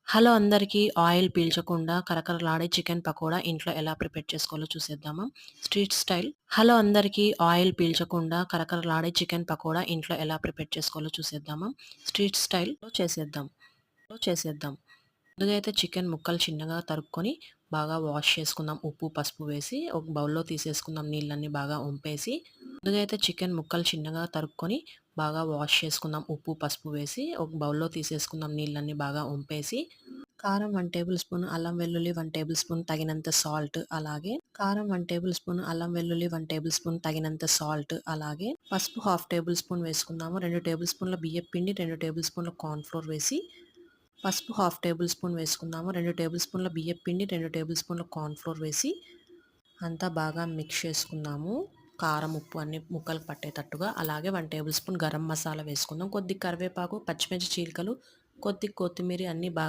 Hello అందరికీ. Oil పీల్చకుండా కరకరలాడే chicken pakoda ఇంట్లో ఎలా ప్రిపేర్ చేసుకోవాలో చూసేద్దామా? Street style. హలో అందరికీ. ఆయిల్ పీల్చకుండా కరకరలాడే చికెన్ పకోడా ఇంట్లో ఎలా ప్రిపేర్ చేసుకోవాలో చూసేద్దామా? స్ట్రీట్ స్టైల్‌లో చేసేద్దాం. ముందుగా అయితే చికెన్ ముక్కలు చిన్నగా తరుక్కొని బాగా వాష్ చేసుకుందాం. ఉప్పు, పసుపు వేసి ఒక బౌల్‌లో తీసేసుకుందాం నీళ్ళన్నీ బాగా ఒంపేసి. ముందుగా అయితే చికెన్ ముక్కలు చిన్నగా తరుక్కొని బాగా వాష్ చేసుకుందాం. ఉప్పు, పసుపు వేసి ఒక బౌల్‌లో తీసేసుకుందాం నీళ్ళన్నీ బాగా ఒంపేసి. కారం 1 టేబుల్ స్పూన్, అల్లం వెల్లుల్లి 1 టేబుల్ స్పూన్, తగినంత సాల్ట్ అలాగే కారం 1 టేబుల్ స్పూన్, అల్లం వెల్లుల్లి 1 టేబుల్ స్పూన్, తగినంత సాల్ట్ అలాగే పసుపు హాఫ్ టేబుల్ స్పూన్ వేసుకుందాము. 2 టేబుల్ స్పూన్ల బియ్యపు పిండి, 2 టేబుల్ స్పూన్ల కార్న్ ఫ్లోర్ వేసి పసుపు హాఫ్ టేబుల్ స్పూన్ వేసుకుందాము. 2 టేబుల్ స్పూన్ల బియ్యపు పిండి, 2 టేబుల్ స్పూన్ల కార్న్ ఫ్లోర్ వేసి అంతా బాగా మిక్స్ చేసుకుందాము. కారం, ఉప్పు అన్నీ ముక్కలకు పట్టేటట్టుగా. అలాగే 1 టేబుల్ స్పూన్ గరం మసాలా వేసుకుందాం. కొద్దిగా కరివేపాకు, పచ్చిమిర్చి చీలికలు, కొద్దిగా కొత్తిమీర అన్నీ బాగా